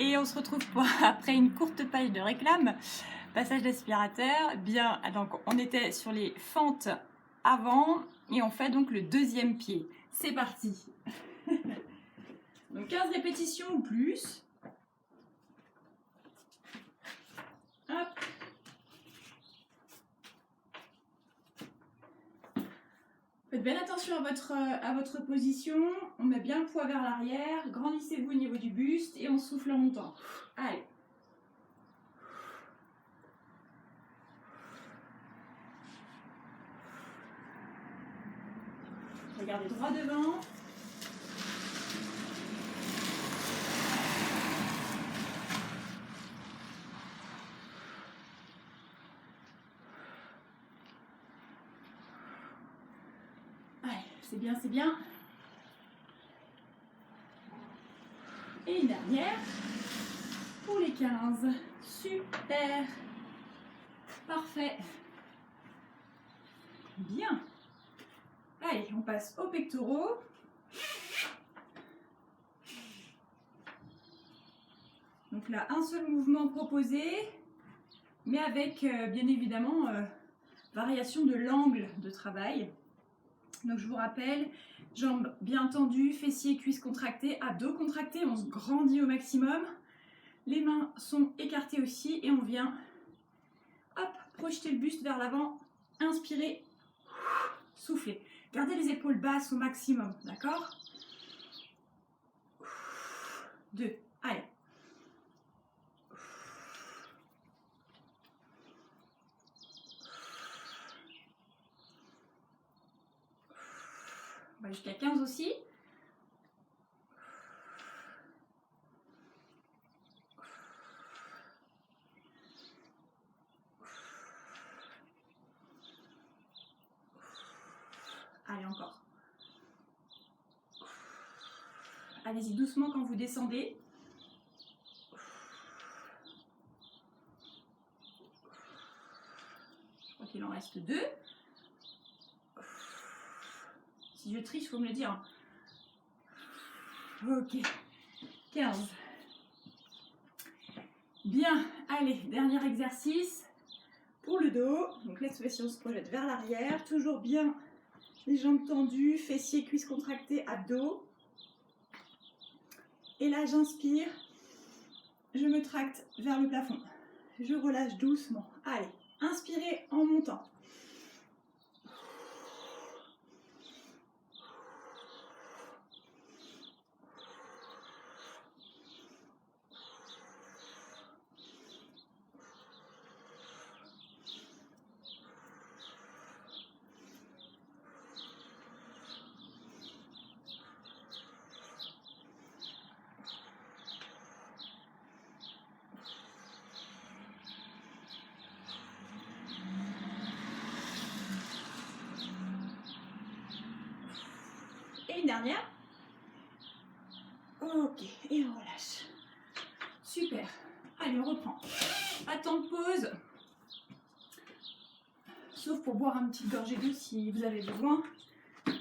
Et on se retrouve après une courte page de réclame, passage d'aspirateur. Bien, donc on était sur les fentes avant et on fait donc le deuxième pied. C'est parti. Donc 15 répétitions ou plus. Hop. Faites bien attention à votre position. On met bien le poids vers l'arrière. Grandissez-vous au niveau du buste et on souffle en montant. Allez. Regardez droit devant. Allez, c'est bien, c'est bien. Et une dernière pour les 15. Super. Parfait. Bien. Allez, on passe aux pectoraux. Donc là, un seul mouvement proposé, mais avec bien évidemment variation de l'angle de travail. Donc je vous rappelle, jambes bien tendues, fessiers, cuisses contractés, abdos contractés, on se grandit au maximum. Les mains sont écartées aussi et on vient hop, projeter le buste vers l'avant, inspirer, souffler. Gardez les épaules basses au maximum, d'accord? 2, allez. On va jusqu'à 15 aussi. Allez, encore. Allez-y doucement quand vous descendez. Je crois qu'il en reste 2. Si je triche, il faut me le dire. Ok. 15. Bien. Allez, dernier exercice pour le dos. Donc là, cette fois-ci, on se projette vers l'arrière. Toujours bien les jambes tendues, fessiers, cuisses contractées, abdos. Et là, j'inspire. Je me tracte vers le plafond. Je relâche doucement. Allez, inspirez en montant. Et une dernière. Ok, et on relâche. Super. Allez, on reprend. Pas de temps de pause. Sauf pour boire une petite gorgée d'eau si vous avez besoin.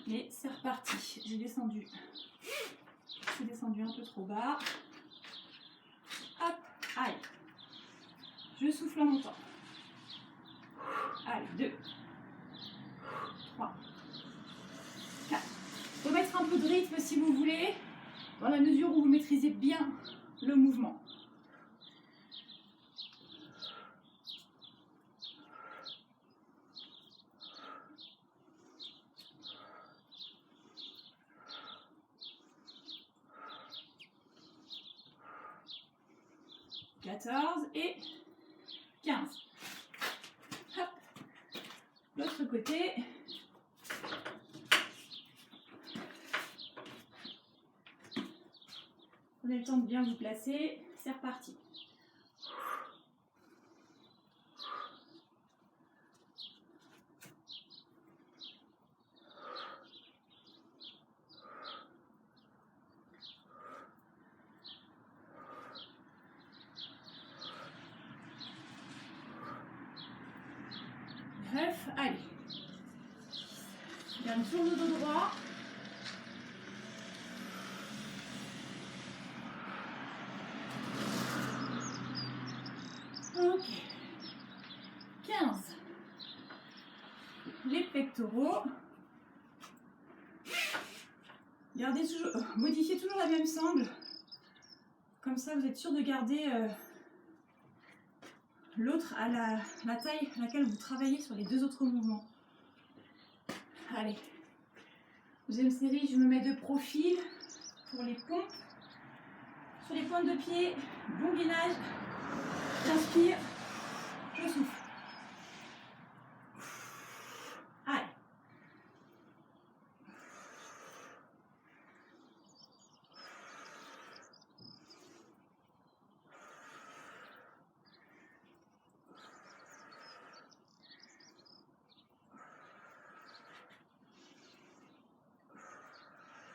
Mais c'est reparti. J'ai descendu. Je suis descendu un peu trop bas. Hop, allez. Je souffle en montant. Allez, 2, 3, 4. Remettre un peu de rythme si vous voulez, dans la mesure où vous maîtrisez bien le mouvement. « 14 et 15. Hop. L'autre côté. Prenez le temps de bien vous placer. C'est reparti. Bref, allez. Garde sur le dos droit. pectoraux. Gardez toujours, modifiez toujours la même sangle. Comme ça, vous êtes sûr de garder l'autre à la taille à laquelle vous travaillez sur les deux autres mouvements. Allez. Deuxième série, je me mets de profil pour les pompes. Sur les pointes de pied, bon gainage. J'inspire, je souffle. Allez.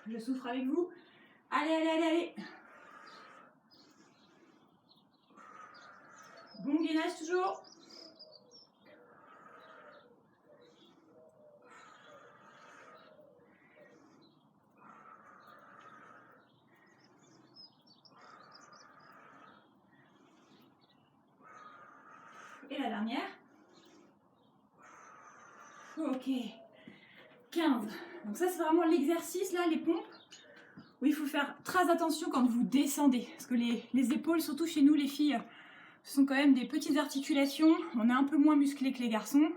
Je souffle avec vous. Allez, allez, allez, allez. Bon gainage toujours. Et la dernière. Ok. 15. Donc ça, c'est vraiment l'exercice, là, les pompes, où il faut faire très attention quand vous descendez. Parce que les épaules, surtout chez nous, les filles, ce sont quand même des petites articulations. On est un peu moins musclé que les garçons.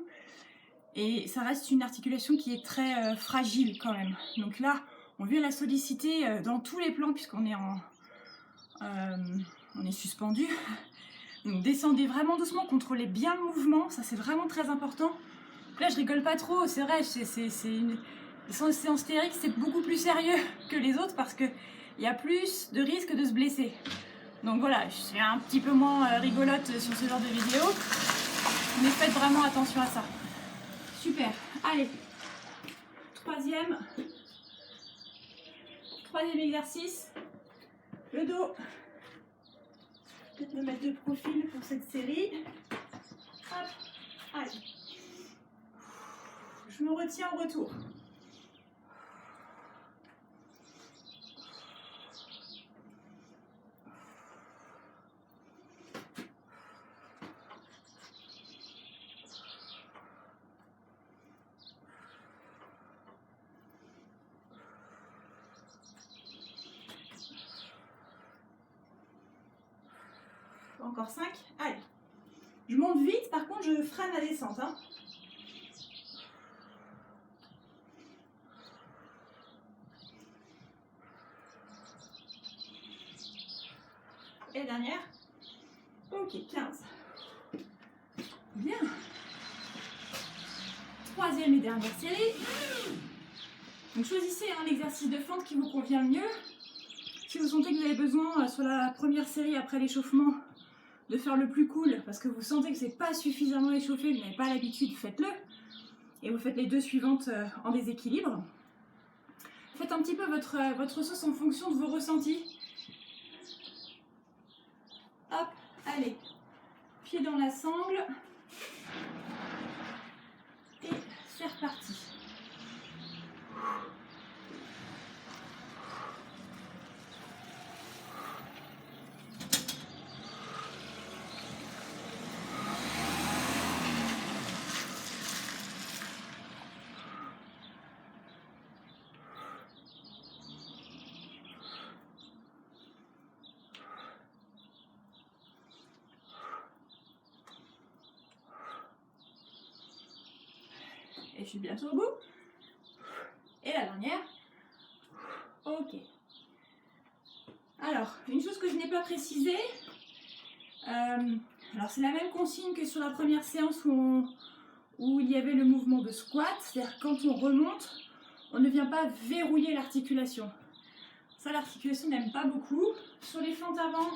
Et ça reste une articulation qui est très fragile quand même. Donc là, on vient la solliciter dans tous les plans, puisqu'on est on est suspendu. Donc descendez vraiment doucement, contrôlez bien le mouvement, ça c'est vraiment très important. Donc là je rigole pas trop, c'est vrai, les séances théoriques c'est beaucoup plus sérieux que les autres parce qu'il y a plus de risques de se blesser. Donc voilà, je suis un petit peu moins rigolote sur ce genre de vidéo, mais faites vraiment attention à ça. Super, allez, troisième exercice, le dos. Peut-être me mettre de profil pour cette série. Hop, allez. Je me retiens au retour. Encore 5. Allez. Je monte vite, par contre, je freine la descente. Hein. Et dernière. Ok, 15. Bien. Troisième et dernière série. Donc choisissez l'exercice de fente qui vous convient le mieux. Si vous sentez que vous avez besoin, sur la première série après l'échauffement, de faire le plus cool, parce que vous sentez que c'est pas suffisamment échauffé, vous n'avez pas l'habitude, faites-le. Et vous faites les deux suivantes en déséquilibre. Faites un petit peu votre sauce en fonction de vos ressentis. Hop, allez. Pied dans la sangle. Et c'est reparti. Et je suis bientôt au bout. Et la dernière. Ok. Alors, une chose que je n'ai pas précisée. Alors, c'est la même consigne que sur la première séance où il y avait le mouvement de squat. C'est-à-dire quand on remonte, on ne vient pas verrouiller l'articulation. Ça, l'articulation n'aime pas beaucoup. Sur les fentes avant,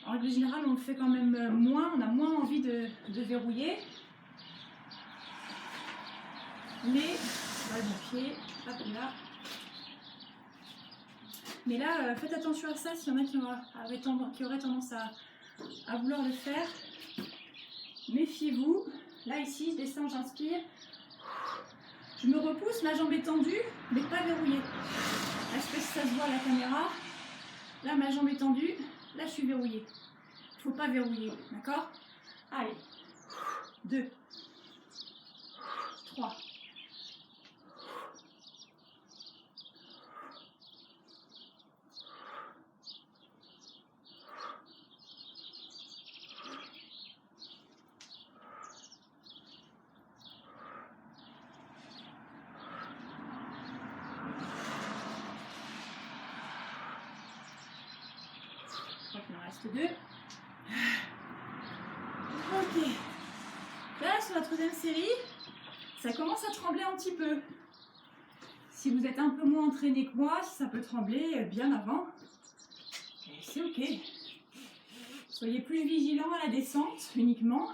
en règle générale, on le fait quand même moins. On a moins envie de verrouiller. Mais, voilà mon pied, hop là. Mais là, faites attention à ça s'il y en a qui auraient tendance à vouloir le faire. Méfiez-vous. Là, ici, je descends, j'inspire. Je me repousse, ma jambe est tendue, mais pas verrouillée. Là, je sais pas si ça se voit à la caméra. Là, ma jambe est tendue. Là, je suis verrouillée. Il ne faut pas verrouiller, d'accord? Allez. 2, 3. Reste 2. Ok. Là, sur la troisième série, ça commence à trembler un petit peu. Si vous êtes un peu moins entraîné que moi, ça peut trembler bien avant. C'est ok. Soyez plus vigilants à la descente uniquement.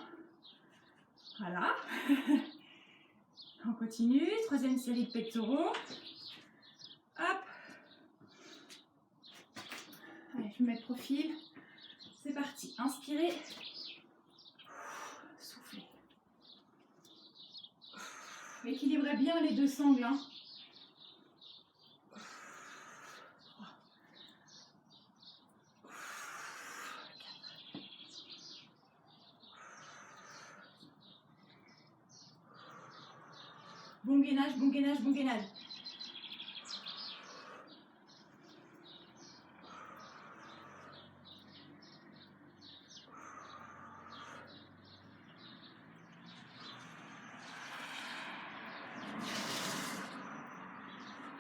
Voilà. On continue. Troisième série de pectoraux. Hop. Allez, je me mets de profil. C'est parti. Inspirez. Soufflez. Équilibrez bien les deux sangles. Hein. Bon gainage, bon gainage, bon gainage.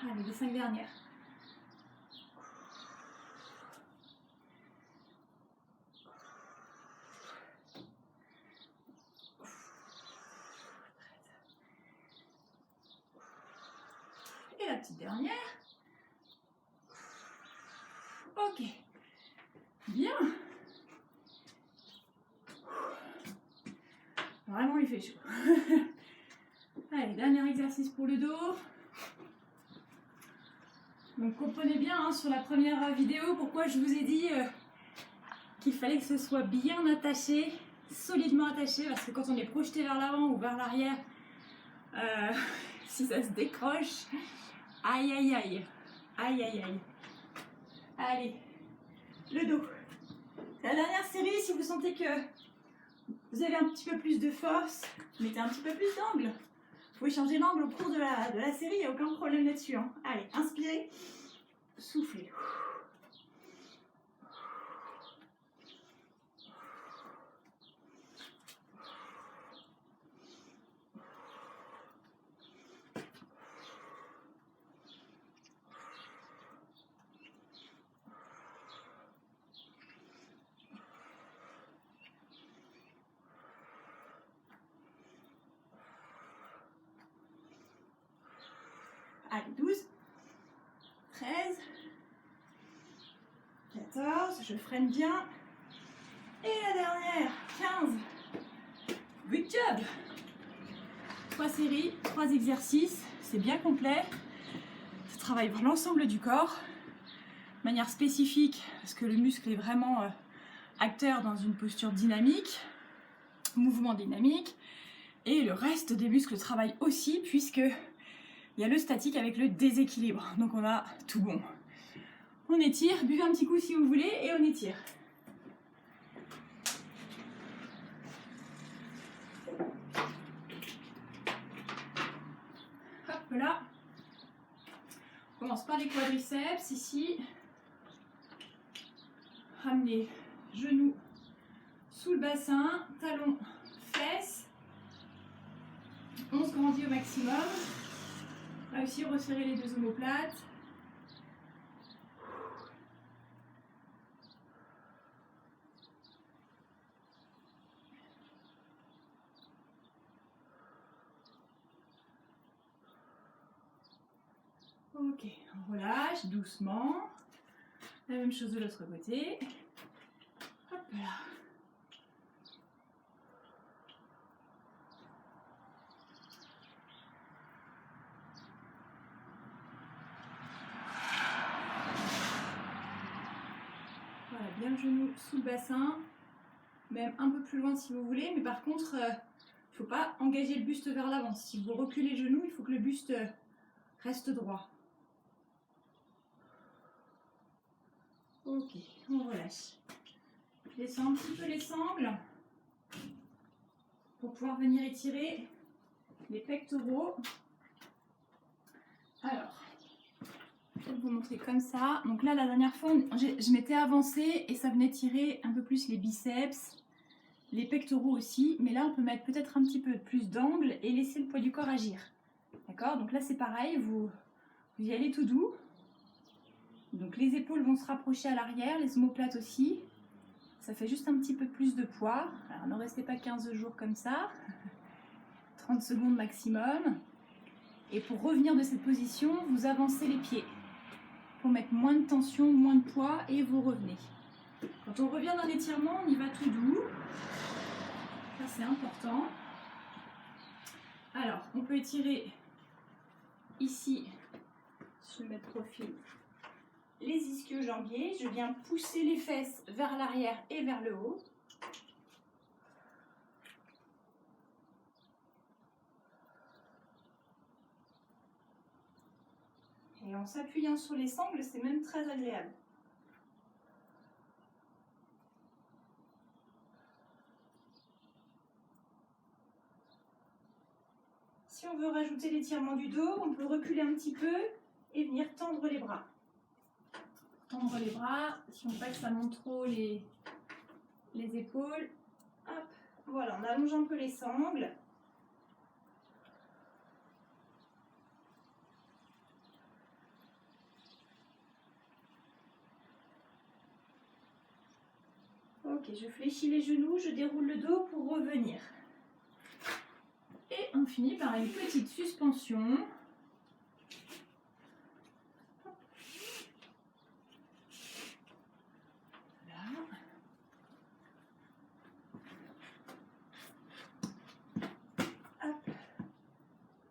Allez, les 5 dernières. Et la petite dernière. Ok. Bien. Vraiment, il fait chaud. Allez, dernier exercice pour le dos. Donc comprenez bien hein, sur la première vidéo pourquoi je vous ai dit qu'il fallait que ce soit bien attaché, solidement attaché, parce que quand on est projeté vers l'avant ou vers l'arrière, si ça se décroche, aïe aïe aïe, aïe aïe aïe. Allez, le dos. La dernière série, si vous sentez que vous avez un petit peu plus de force, mettez un petit peu plus d'angle. Vous pouvez changer l'angle au cours de la série, il n'y a aucun problème là-dessus. Hein. Allez, inspirez, soufflez. Allez, 12, 13, 14, je freine bien. Et la dernière, 15. Good job! 3 séries, 3 exercices, c'est bien complet. Ça travaille l'ensemble du corps, de manière spécifique, parce que le muscle est vraiment acteur dans une posture dynamique, mouvement dynamique. Et le reste des muscles travaillent aussi, puisque il y a le statique avec le déséquilibre. Donc on a tout bon. On étire, buvez un petit coup si vous voulez, et on étire. Hop là. On commence par les quadriceps, ici. Ramenez genoux sous le bassin, talons, fesses. On se grandit au maximum. Là aussi, resserrer les deux omoplates. Ok, on relâche doucement. La même chose de l'autre côté. Hop là. Voilà, bien le genou sous le bassin. Même un peu plus loin si vous voulez. Mais par contre, il ne faut pas engager le buste vers l'avant. Si vous reculez le genou, il faut que le buste reste droit. Ok, on relâche. Je descends un petit peu les sangles pour pouvoir venir étirer les pectoraux. Alors, je vais vous montrer comme ça. Donc là, la dernière fois, je m'étais avancée et ça venait tirer un peu plus les biceps, les pectoraux aussi. Mais là, on peut mettre peut-être un petit peu plus d'angle et laisser le poids du corps agir. D'accord? Donc là, c'est pareil, vous y allez tout doux. Donc les épaules vont se rapprocher à l'arrière, les omoplates aussi. Ça fait juste un petit peu plus de poids. Alors ne restez pas 15 jours comme ça. 30 secondes maximum. Et pour revenir de cette position, vous avancez les pieds. Pour mettre moins de tension, moins de poids et vous revenez. Quand on revient d'un étirement, on y va tout doux. Ça c'est important. Alors, on peut étirer ici sur le profil les ischio-jambiers. Je viens pousser les fesses vers l'arrière et vers le haut. Et en s'appuyant sur les sangles, c'est même très agréable. Si on veut rajouter l'étirement du dos, on peut reculer un petit peu et venir tendre les bras. Tendre les bras, si on veut pas que ça monte trop les épaules. Hop, voilà, on allonge un peu les sangles. Ok, je fléchis les genoux, je déroule le dos pour revenir. Et on finit par une petite suspension. Là. Hop.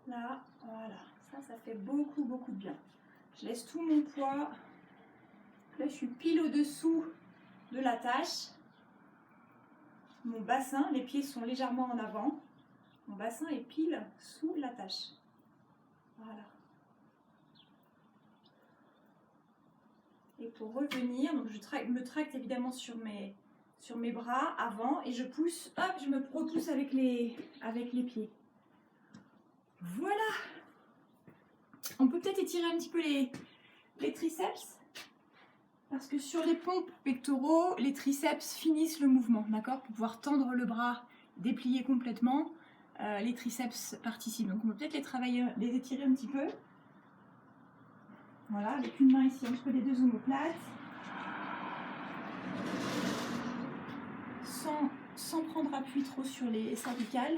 Là, voilà. Ça fait beaucoup de bien. Je laisse tout mon poids. Là, je suis pile au-dessous de la tâche. Mon bassin, les pieds sont légèrement en avant. Mon bassin est pile sous la tâche. Voilà. Et pour revenir, donc je me tracte évidemment sur mes bras avant et je pousse, hop, je me repousse avec les pieds. Voilà. On peut peut-être étirer un petit peu les triceps. Parce que sur les pompes pectoraux, les triceps finissent le mouvement, d'accord? Pour pouvoir tendre le bras, déplier complètement, les triceps participent. Donc on peut peut-être les travailler, les étirer un petit peu. Voilà, avec une main ici entre les deux omoplates. Sans prendre appui trop sur les cervicales.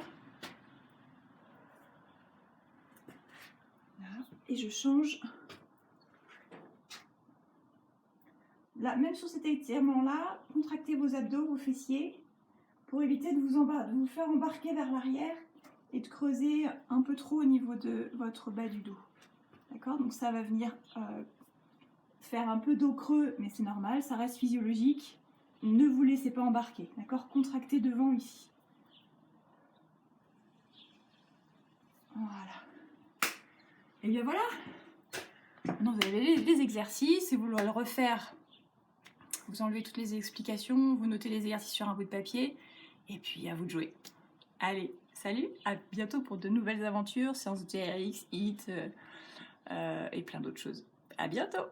Là, et je change. Là, même sur cet étirement-là, contractez vos abdos, vos fessiers, pour éviter de vous faire embarquer vers l'arrière et de creuser un peu trop au niveau de votre bas du dos. D'accord? Donc ça va venir faire un peu dos creux, mais c'est normal, ça reste physiologique. Ne vous laissez pas embarquer, d'accord? Contractez devant ici. Voilà. Et bien voilà. Maintenant vous avez les exercices et vous allez le refaire. Vous enlevez toutes les explications, vous notez les exercices sur un bout de papier, et puis à vous de jouer. Allez, salut, à bientôt pour de nouvelles aventures, séances de TRX, HIIT et plein d'autres choses. À bientôt!